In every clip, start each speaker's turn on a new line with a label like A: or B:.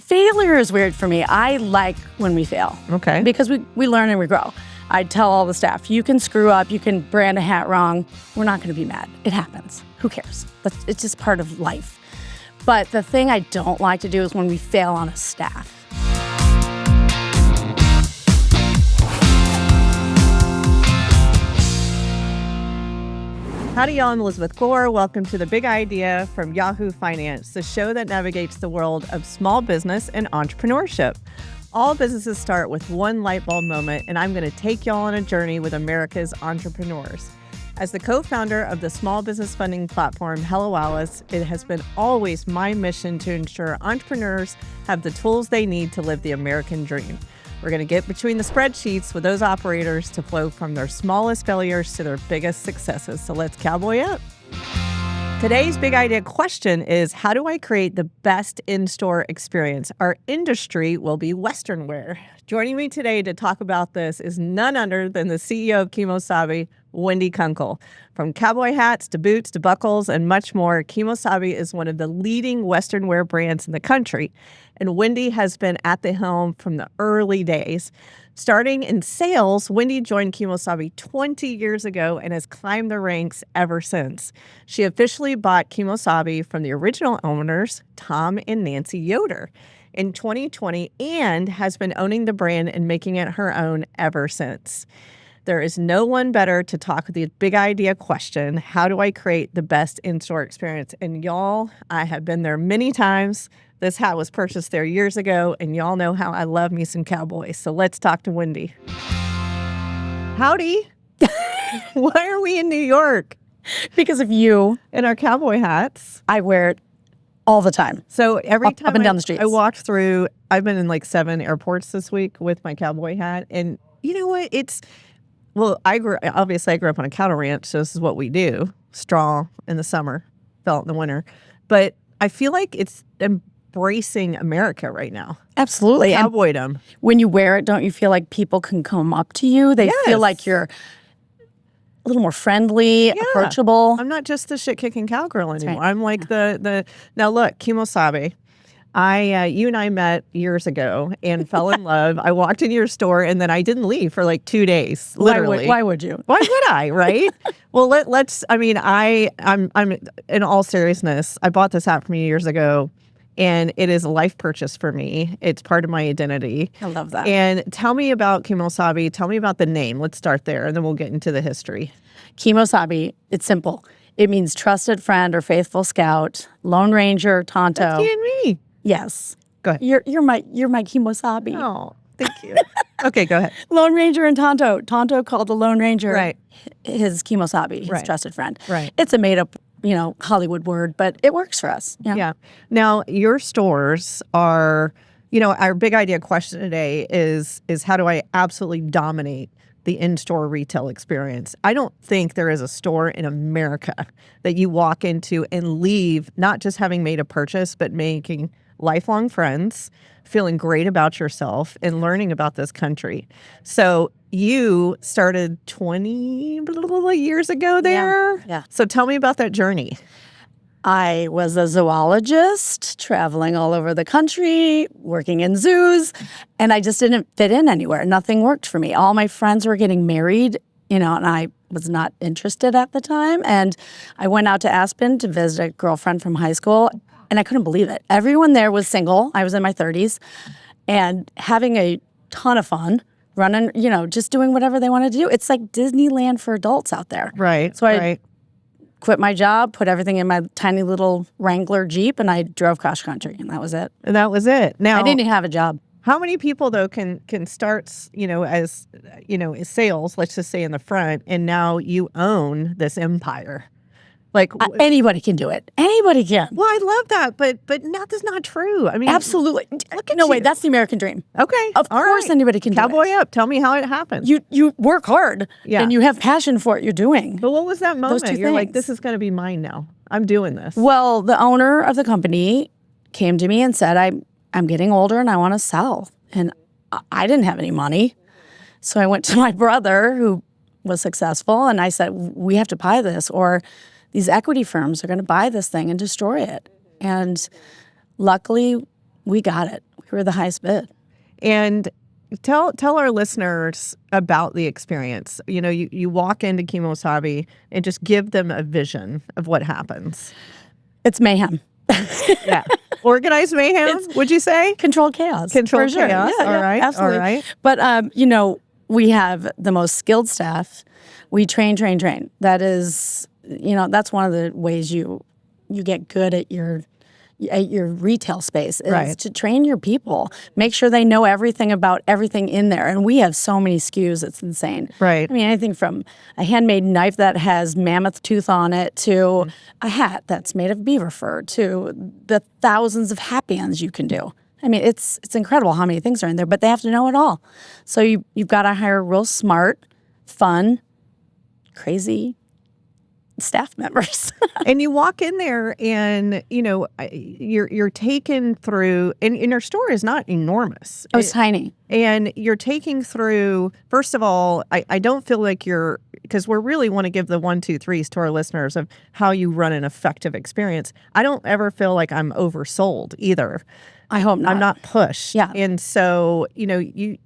A: Failure is weird for me. I like when we fail.
B: Okay.
A: Because we learn and we grow. I tell all the staff, you can screw up, you can brand a hat wrong. We're not going to be mad. It happens. Who cares? It's just part of life. But the thing I don't like to do is when we fail on a staff.
B: Howdy, y'all. I'm Elizabeth Gore. Welcome to The Big Idea from Yahoo Finance, the show that navigates the world of small business and entrepreneurship. All businesses start with one light bulb moment, and I'm going to take y'all on a journey with America's entrepreneurs. As the co-founder of the small business funding platform Hello Alice, it has been always my mission to ensure entrepreneurs have the tools they need to live the American dream. We're going to get between the spreadsheets with those operators to flow from their smallest failures to their biggest successes. So let's cowboy up. Today's big idea question is, how do I create the best in-store experience? Our industry will be Western wear. Joining me today to talk about this is none other than the CEO of Kimosabi, Wendy Kunkle. From cowboy hats to boots to buckles and much more, Kimosabi is one of the leading Western wear brands in the country. And Wendy has been at the helm from the early days. Starting in sales, Wendy joined Kimosabi 20 years ago and has climbed the ranks ever since. She officially bought Kimosabi from the original owners, Tom and Nancy Yoder, in 2020 and has been owning the brand and making it her own ever since. There is no one better to talk the big idea question, how do I create the best in-store experience? And y'all, I have been there many times. This hat was purchased there years ago, and y'all know how I love me some cowboys. So let's talk to Wendy. Howdy. Why are we in New York?
A: Because of you.
B: In our cowboy hats.
A: I wear it all the time.
B: So every time
A: up and down the streets.
B: I walk through, I've been in like 7 airports this week with my cowboy hat. And you know what? Well, I grew up on a cattle ranch, so this is what we do. Straw in the summer, felt in the winter. But I feel like it's embracing America right now.
A: Absolutely.
B: Cowboydom.
A: When you wear it, don't you feel like people can come up to you? They feel like you're a little more friendly, approachable.
B: I'm not just the shit-kicking cowgirl anymore.
A: right.
B: I'm like the now look, Kemo Sabe. You and I met years ago and fell in love. I walked into your store and then I didn't leave for like 2 days. Literally.
A: Why would you?
B: Why would I? Right? Well, let's. I mean, I'm in all seriousness. I bought this hat from you years ago, and it is a life purchase for me. It's part of my identity.
A: I love that.
B: And tell me about Kimosabi. Tell me about the name. Let's start there, and then we'll get into the history.
A: Kimosabi, it's simple. It means trusted friend or faithful scout, Lone Ranger, Tonto.
B: That's you and me.
A: Yes.
B: Go ahead.
A: You're my Kimosabi.
B: Oh, thank you. Okay, go ahead.
A: Lone Ranger and Tonto. Tonto called the Lone Ranger
B: Right.
A: his Kimosabi, his
B: Right.
A: trusted friend.
B: Right.
A: It's a made up, Hollywood word, but it works for us.
B: Yeah. Now, your stores are, our big idea question today is how do I absolutely dominate the in-store retail experience? I don't think there is a store in America that you walk into and leave not just having made a purchase, but making lifelong friends, feeling great about yourself, and learning about this country. So you started 20 years ago there?
A: Yeah.
B: So tell me about that journey.
A: I was a zoologist, traveling all over the country, working in zoos, and I just didn't fit in anywhere. Nothing worked for me. All my friends were getting married, and I was not interested at the time. And I went out to Aspen to visit a girlfriend from high school, and I couldn't believe it. Everyone there was single. I was in my 30s, and having a ton of fun, running, just doing whatever they wanted to do. It's like Disneyland for adults out there.
B: Right.
A: So I quit my job, put everything in my tiny little Wrangler Jeep, and I drove cross country, and that was it.
B: And that was it. Now,
A: I didn't even have a job.
B: How many people though can start, as sales, let's just say in the front, and now you own this empire? Like
A: anybody can do it. Anybody can.
B: Well, I love that, but that's not true. I mean,
A: absolutely.
B: Look at
A: no
B: you.
A: way. That's the American dream.
B: Okay,
A: of course anybody can do it.
B: Cowboy up. Tell me how it happened.
A: You work hard, and you have passion for what you're doing.
B: But what was that moment?
A: You're
B: like, this is going to be mine now. I'm doing this.
A: Well, the owner of the company came to me and said, I'm getting older and I want to sell. And I didn't have any money. So I went to my brother who was successful, and I said, we have to buy this, or these equity firms are going to buy this thing and destroy it. And luckily, we got it. who are the highest bid.
B: And tell our listeners about the experience. You walk into Kimosabi and just give them a vision of what happens.
A: It's mayhem.
B: Yeah. Organized mayhem, would you say?
A: Controlled chaos.
B: Controlled
A: for sure.
B: chaos.
A: Yeah,
B: All right.
A: Absolutely.
B: All right.
A: But, we have the most skilled staff. We train. That is, that's one of the ways you get good at your retail space is to train your people. Make sure they know everything about everything in there. And we have so many SKUs, it's insane.
B: Right.
A: I mean, anything from a handmade knife that has mammoth tooth on it to a hat that's made of beaver fur to the thousands of hat bands you can do. I mean, it's incredible how many things are in there, but they have to know it all. So you've got to hire real smart, fun, crazy staff members.
B: And you walk in there and, you're taken through, and your store is not enormous.
A: It's tiny.
B: And you're taking through, first of all, I don't feel like because we really want to give the 1, 2, 3s to our listeners of how you run an effective experience. I don't ever feel like I'm oversold either.
A: I hope not.
B: I'm not pushed.
A: Yeah.
B: And so, you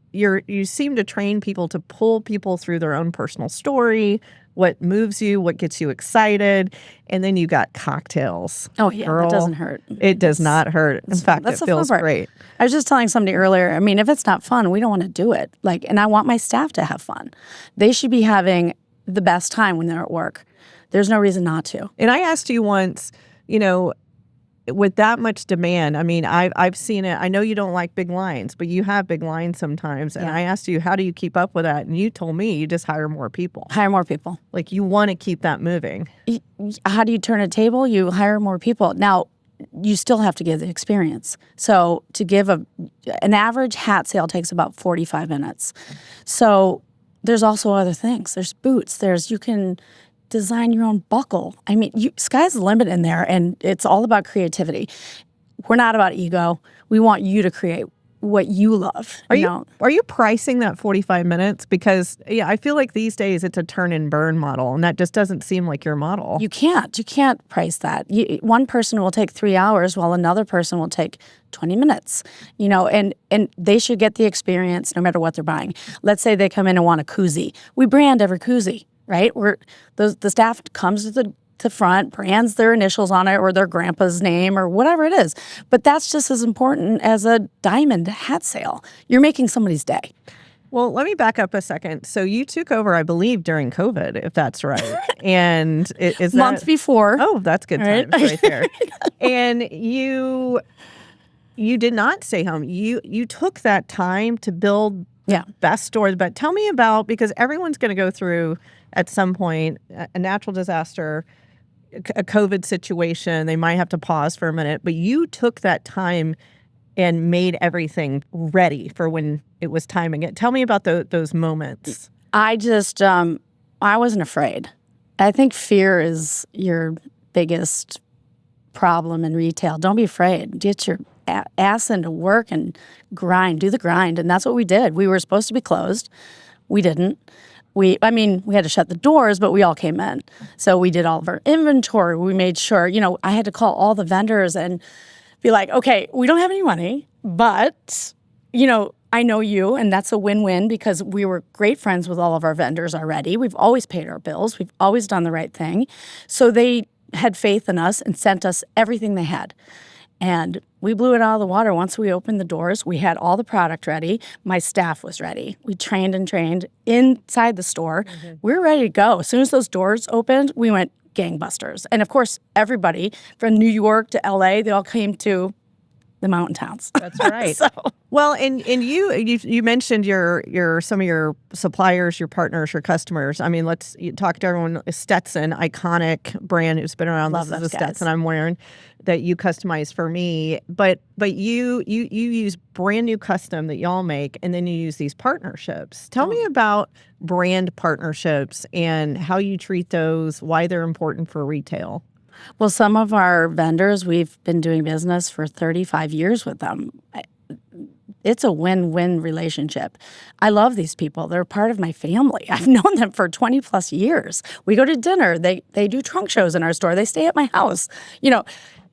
B: seem to train people to pull people through their own personal story, what moves you, what gets you excited, and then you got cocktails.
A: Oh, yeah,
B: Girl,
A: that doesn't hurt.
B: It does not hurt. In fact,
A: That's
B: it
A: the fun
B: feels
A: part.
B: great.
A: I was just telling somebody earlier, I mean, if it's not fun, we don't want to do it. And I want my staff to have fun. They should be having the best time when they're at work. There's no reason not to.
B: And I asked you once, with that much demand, I mean, I've seen it. I know you don't like big lines, but you have big lines sometimes. And I asked you, how do you keep up with that? And you told me you just hire more people.
A: Hire more people.
B: Like, you want to keep that moving.
A: How do you turn a table? You hire more people. Now, you still have to give the experience. So to give an average hat sale takes about 45 minutes. So there's also other things. There's boots. You can design your own buckle. I mean, sky's the limit in there, and it's all about creativity. We're not about ego. We want you to create what you love.
B: Are you pricing that 45 minutes? Because I feel like these days it's a turn and burn model, and that just doesn't seem like your model.
A: You can't price that. One person will take 3 hours while another person will take 20 minutes, and they should get the experience no matter what they're buying. Let's say they come in and want a koozie. We brand every koozie. Right? The staff comes to the front, brands their initials on it or their grandpa's name or whatever it is. But that's just as important as a diamond hat sale. You're making somebody's day.
B: Well, let me back up a second. So you took over, I believe, during COVID, if that's right. And is that
A: month before?
B: Oh, that's good times right there. And you did not stay home. You took that time to build the best stores. But tell me about, because everyone's going to go through at some point a natural disaster, a COVID situation. They might have to pause for a minute, but you took that time and made everything ready for when it was time again. Tell me about those moments.
A: I just, I wasn't afraid. I think fear is your biggest problem in retail. Don't be afraid. Get your ass into work and grind. Do the grind. And that's what we did. We were supposed to be closed. We didn't. We had to shut the doors, but we all came in. So we did all of our inventory. We made sure, I had to call all the vendors and be like, okay, we don't have any money, but, I know you, and that's a win-win because we were great friends with all of our vendors already. We've always paid our bills. We've always done the right thing. So they had faith in us and sent us everything they had. And we blew it out of the water. Once we opened the doors, we had all the product ready. My staff was ready. We trained inside the store. Mm-hmm. We were ready to go. As soon as those doors opened, we went gangbusters. And of course, everybody from New York to LA, they all came to the mountain towns.
B: That's right. Well, and you mentioned some of your suppliers, your partners, your customers. I mean, let's talk to everyone. Stetson, iconic brand who's been around.
A: Love
B: this is
A: those
B: a
A: guys.
B: Stetson I'm wearing that you customized for me. But you use brand new custom that y'all make, and then you use these partnerships. Tell me about brand partnerships and how you treat those, why they're important for retail.
A: Well, some of our vendors, we've been doing business for 35 years with them. It's a win-win relationship. I love these people. They're part of my family. I've known them for 20 plus years. We go to dinner. They do trunk shows in our store. They stay at my house.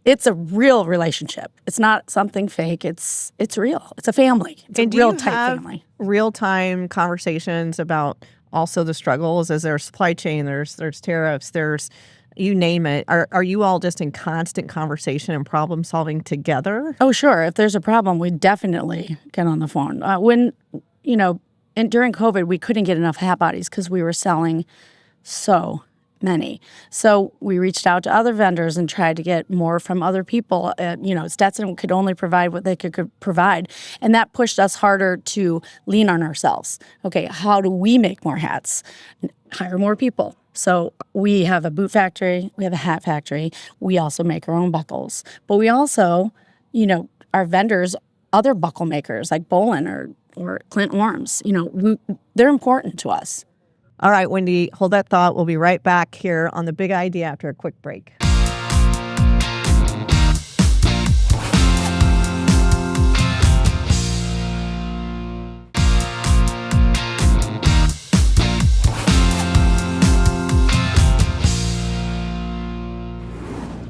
A: It's a real relationship. It's not something fake. It's real. It's a family. It's a real tight family.
B: Real-time conversations about also the struggles? Is there supply chain? There's tariffs. There's you name it. Are you all just in constant conversation and problem solving together?
A: Oh, sure. If there's a problem, we definitely get on the phone. During COVID, we couldn't get enough hat bodies because we were selling so many. So we reached out to other vendors and tried to get more from other people. Stetson could only provide what they could provide. And that pushed us harder to lean on ourselves. Okay, how do we make more hats? Hire more people. So we have a boot factory. We have a hat factory. We also make our own buckles. But we also, our vendors, other buckle makers like Bolin or Clint Worms, they're important to us.
B: All right, Wendy, hold that thought. We'll be right back here on The Big Idea after a quick break.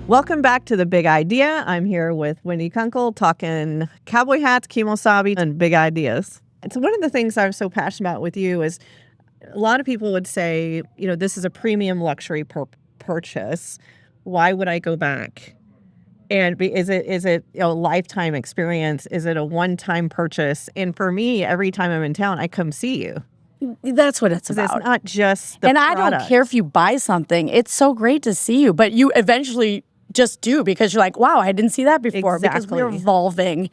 B: Welcome back to The Big Idea. I'm here with Wendy Kunkle talking cowboy hats, Kimosabi, and big ideas. It's one of the things I'm so passionate about with you is a lot of people would say, this is a premium luxury purchase. Why would I go back? And is it a lifetime experience? Is it a one-time purchase? And for me, every time I'm in town, I come see you.
A: That's what it's about.
B: It's not just the product.
A: I don't care if you buy something. It's so great to see you, but you eventually just do because you're like, wow, I didn't see that before.
B: Exactly.
A: Because we're evolving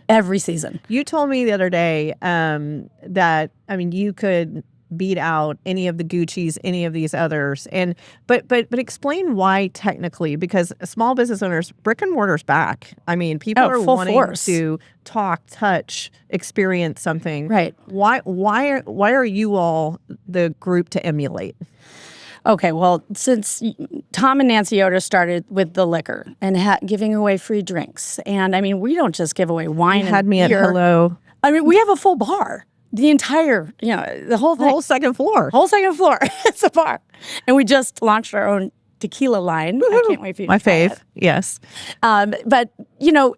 A: every season.
B: You told me the other day that, you could beat out any of the Gucci's, any of these others. But explain why technically, because small business owners, brick and mortar's back. People are wanting to talk, touch, experience something.
A: Right.
B: Why are you all the group to emulate?
A: Okay, well, since Tom and Nancy Yoder started with the liquor and giving away free drinks, and we don't just give away wine.
B: You had me at hello.
A: We have a full bar. The entire, the whole thing.
B: The whole second floor.
A: It's a bar. And we just launched our own tequila line.
B: Woo-hoo.
A: I can't wait for you to try
B: fave,
A: it.
B: yes.
A: But,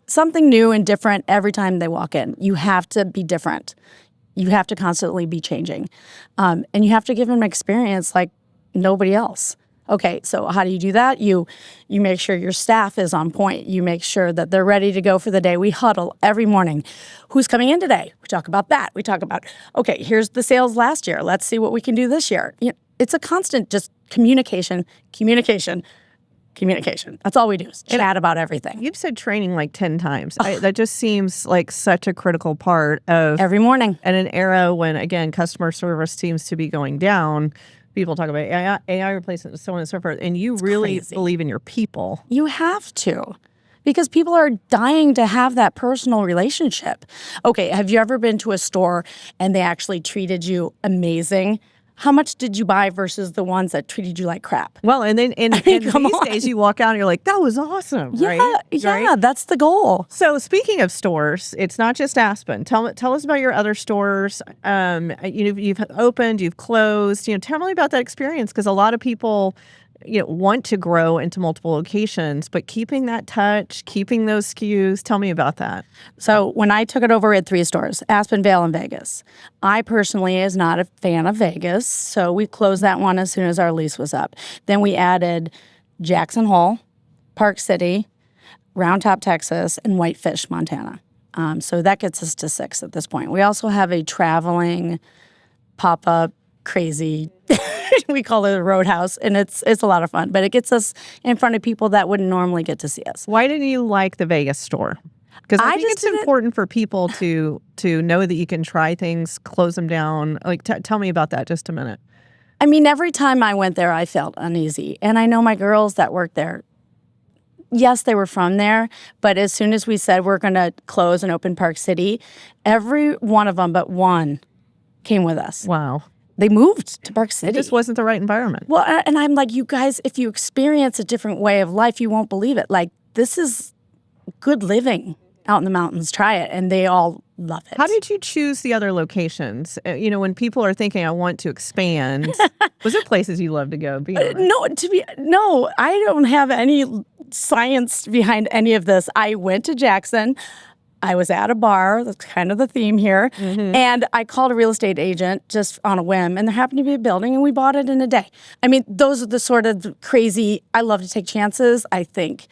A: something new and different every time they walk in. You have to be different. You have to constantly be changing. And you have to give them an experience like nobody else. Okay, so how do you do that? You make sure your staff is on point. You make sure that they're ready to go for the day. We huddle every morning. Who's coming in today? We talk about that. We talk about, okay, here's the sales last year. Let's see what we can do this year. It's a constant just communication. That's all we do is chat about everything.
B: You've said training like 10 times. That just seems like such a critical part of
A: every morning.
B: In an era when, again, customer service seems to be going down. People talk about AI replacement, so on and so forth, and you really believe in your people.
A: You have to, because people are dying to have that personal relationship. Okay, have you ever been to a store and they actually treated you amazing? How much did you buy versus the ones that treated you like crap?
B: Well, and then these days you walk out and you're like, that was awesome, right?
A: Yeah, that's the goal.
B: So speaking of stores, it's not just Aspen. Tell us about your other stores. You've opened, you've closed. Tell me about that experience, because a lot of people want to grow into multiple locations, but keeping that touch, keeping those SKUs. Tell me about that.
A: So when I took it over, we had 3 stores, Aspen, Vail, and Vegas. I personally is not a fan of Vegas, so we closed that one as soon as our lease was up. Then we added Jackson Hole, Park City, Round Top, Texas, and Whitefish, Montana. So that gets us to 6 at this point. We also have a traveling pop-up crazy we call it a roadhouse, and it's a lot of fun, but it gets us in front of people that wouldn't normally get to see us.
B: Why didn't you like the Vegas store? Because I think it's important for people to know that you can try things, close them down. Tell me about that just a minute.
A: Every time I went there, I felt uneasy, and I know my girls that work there. Yes, they were from there, but as soon as we said we're going to close and open Park City, every one of them but one came with us.
B: Wow.
A: They moved to Park City.
B: It just wasn't the right environment.
A: Well, and I'm like, you guys, if you experience a different way of life, you won't believe it. This is good living out in the mountains. Try it. And they all love it.
B: How did you choose the other locations? When people are thinking, I want to expand, was there places you love to go?
A: No, I don't have any science behind any of this. I went to Jackson. I was at a bar. That's kind of the theme here. And I called a real estate agent just on a whim, and there happened to be a building, and we bought it in a day. I mean, those are the sort of crazy, I love to take chances. I think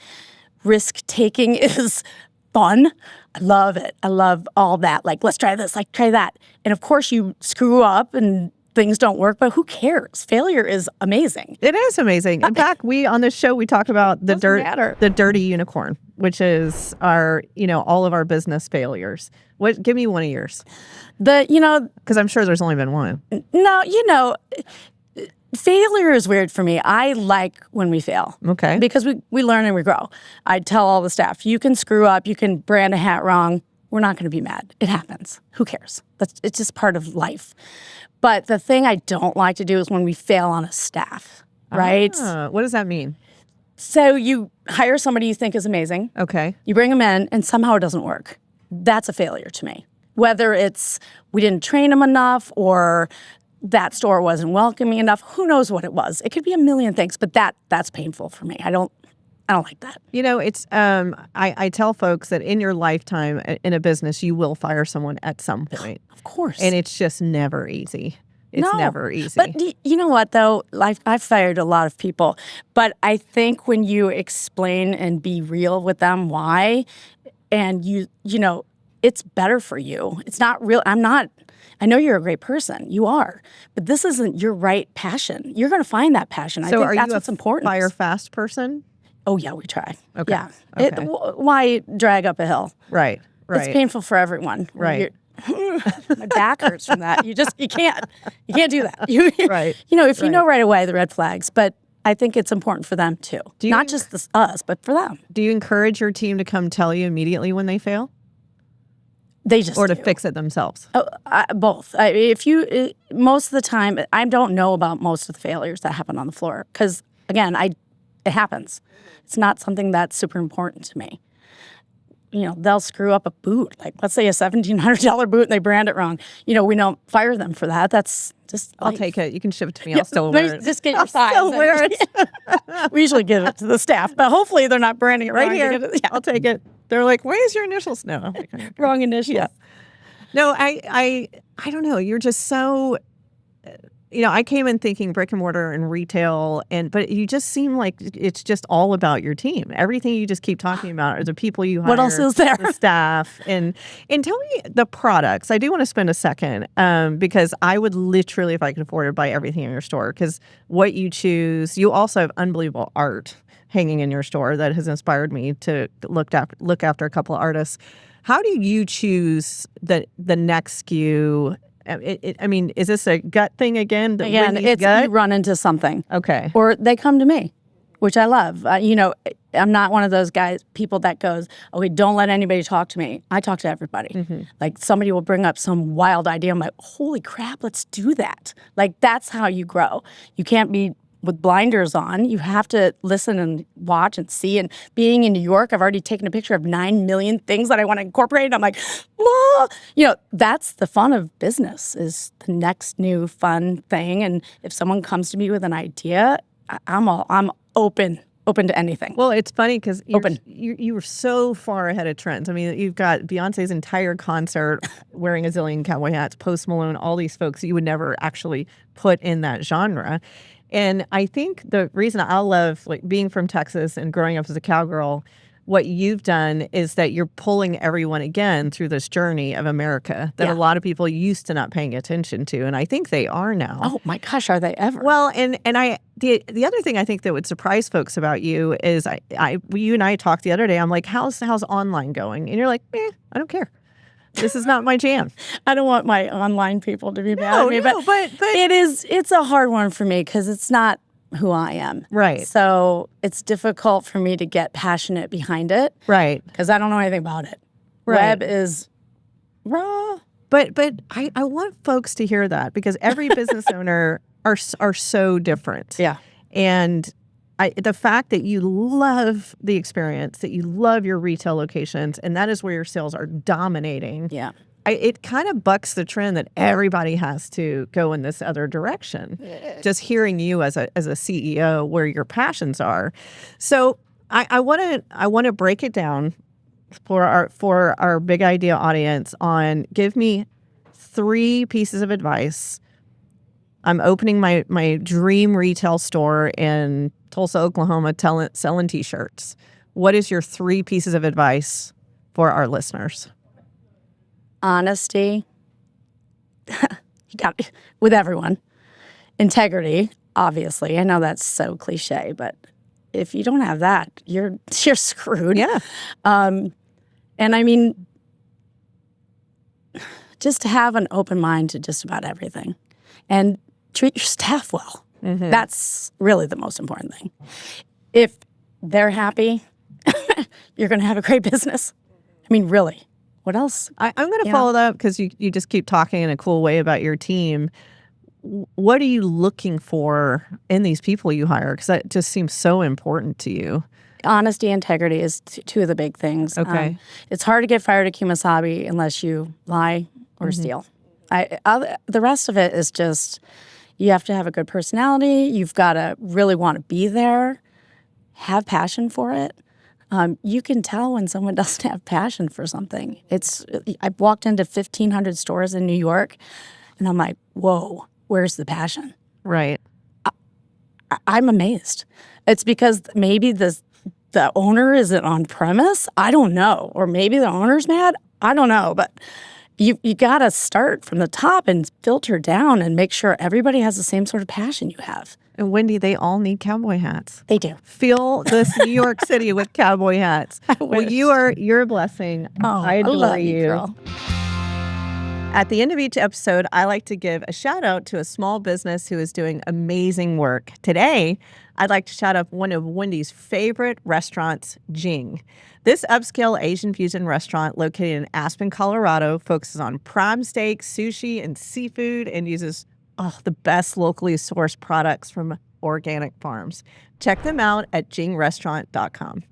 A: risk-taking is fun. I love it. I love all that. Like, let's try this, like, try that. And of course, you screw up and things don't work, but who cares? Failure is amazing.
B: It is amazing. In fact, on this show, we talk about the dirty unicorn, which is all of our business failures. Give me one of yours. Because I'm sure there's only been one.
A: No, failure is weird for me. I like when we fail.
B: Okay.
A: Because we learn and we grow. I tell all the staff, you can screw up, you can brand a hat wrong. We're not going to be mad. It happens. Who cares? It's just part of life. But the thing I don't like to do is when we fail on a staff, right?
B: What does that mean?
A: So you hire somebody you think is amazing.
B: Okay.
A: You bring them in, and somehow it doesn't work. That's a failure to me. Whether it's we didn't train them enough or that store wasn't welcoming enough, who knows what it was. It could be a million things, but that's painful for me. I don't like that.
B: It's I tell folks that in your lifetime in a business, you will fire someone at some point.
A: Of course.
B: And it's just never easy. It's never easy.
A: But you know what, though? I've fired a lot of people. But I think when you explain and be real with them why, and it's better for you. It's not real. I know you're a great person. You are. But this isn't your right passion. You're going to find that passion. I think that's what's important.
B: Fire fast person?
A: Oh, yeah, we try.
B: Okay.
A: Yeah.
B: Okay.
A: Why drag up a hill?
B: Right.
A: It's painful for everyone.
B: Right.
A: My back hurts from that. You can't do that.
B: Right.
A: If you know right away the red flags, but I think it's important for them too. Not just us, but for them.
B: Do you encourage your team to come tell you immediately when they fail?
A: They just
B: to fix it themselves?
A: Both. Most of the time, I don't know about most of the failures that happen on the floor because, again, it happens. It's not something that's super important to me. They'll screw up a boot. Like, let's say a $1,700 boot and they brand it wrong. We don't fire them for that. That's just
B: I'll take it. You can ship it to me. I'll still wear it.
A: Just get your size.
B: I'll still wear it.
A: We usually give it to the staff, but hopefully they're not branding it
B: right
A: wrong.
B: Here. I'll take it. They're like, "Why is your initials?" No, I'm like,
A: wrong initials.
B: Yeah. No, I don't know. You're just so. I came in thinking brick and mortar and retail, but you just seem like it's just all about your team. Everything you just keep talking about are the people you hire.
A: What else is there?
B: The staff. And tell me the products. I do want to spend a second because I would literally, if I could afford it, buy everything in your store because what you choose, you also have unbelievable art hanging in your store that has inspired me to look after a couple of artists. How do you choose the next SKU? Is this a gut thing again?
A: Again, you run into something.
B: Okay.
A: Or they come to me, which I love. I'm not one of those people that goes, okay, don't let anybody talk to me. I talk to everybody. Mm-hmm. Like somebody will bring up some wild idea. I'm like, holy crap, let's do that. Like that's how you grow. You can't be with blinders on. You have to listen and watch and see. And being in New York, I've already taken a picture of 9 million things that I want to incorporate. I'm like, that's the fun of business is the next new fun thing. And if someone comes to me with an idea, I'm open to anything.
B: Well, it's funny because you were so far ahead of trends. I mean, you've got Beyonce's entire concert wearing a zillion cowboy hats, Post Malone, all these folks you would never actually put in that genre. And I think the reason I love being from Texas and growing up as a cowgirl, what you've done is that you're pulling everyone again through this journey of America that a lot of people used to not paying attention to. And I think they are now.
A: Oh my gosh, are they ever?
B: Well, and the other thing I think that would surprise folks about you is you and I talked the other day. I'm like, how's online going? And you're like, I don't care. This is not my jam.
A: I don't want my online people to be mad at me, but it's a hard one for me because it's not who I am.
B: Right.
A: So it's difficult for me to get passionate behind it.
B: Right.
A: Because I don't know anything about it.
B: Right.
A: Web is raw.
B: But I want folks to hear that because every business owner are so different.
A: Yeah.
B: And the fact that you love the experience, that you love your retail locations, and that is where your sales are dominating.
A: Yeah.
B: It kind of bucks the trend that everybody has to go in this other direction. Just hearing you as a CEO where your passions are. So I want to break it down for our big idea audience on give me 3 pieces of advice. I'm opening my dream retail store in Tulsa, Oklahoma, selling T-shirts. What is your 3 pieces of advice for our listeners?
A: Honesty. You got with everyone. Integrity, obviously. I know that's so cliche, but if you don't have that, you're screwed.
B: Yeah.
A: And I mean, just to have an open mind to just about everything and treat your staff well.
B: Mm-hmm.
A: That's really the most important thing. If they're happy, you're going to have a great business. I mean, really, what else?
B: I'm going to follow that up because you just keep talking in a cool way about your team. What are you looking for in these people you hire? Because that just seems so important to you.
A: Honesty, integrity is 2 of the big things.
B: Okay.
A: It's hard to get fired at Kimosabi unless you lie or steal. The rest of it is just you have to have a good personality. You've got to really want to be there, have passion for it. You can tell when someone doesn't have passion for something. I've walked into 1,500 stores in New York, and I'm like, whoa, where's the passion?
B: Right.
A: I'm amazed. It's because maybe the owner isn't on premise. I don't know. Or maybe the owner's mad. I don't know. But you got to start from the top and filter down and make sure everybody has the same sort of passion you have.
B: And Wendy, they all need cowboy hats.
A: They do.
B: Fill this New York City with cowboy hats. Well, you're a blessing. I adore
A: love you, girl.
B: At the end of each episode, I like to give a shout out to a small business who is doing amazing work. Today, I'd like to shout out one of Wendy's favorite restaurants, Jing. This upscale Asian fusion restaurant located in Aspen, Colorado, focuses on prime steak, sushi, and seafood, and uses the best locally sourced products from organic farms. Check them out at jingrestaurant.com.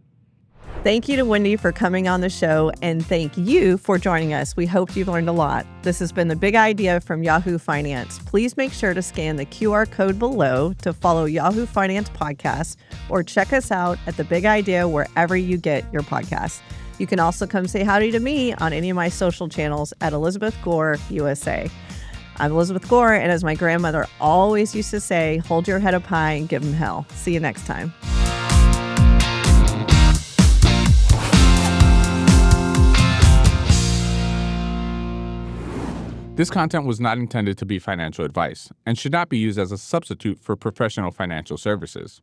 B: Thank you to Wendy for coming on the show, and thank you for joining us. We hope you've learned a lot. This has been The Big Idea from Yahoo Finance. Please make sure to scan the QR code below to follow Yahoo Finance Podcast or check us out at The Big Idea wherever you get your podcasts. You can also come say howdy to me on any of my social channels at Elizabeth Gore USA. I'm Elizabeth Gore, and as my grandmother always used to say, hold your head up high and give them hell. See you next time.
C: This content was not intended to be financial advice and should not be used as a substitute for professional financial services.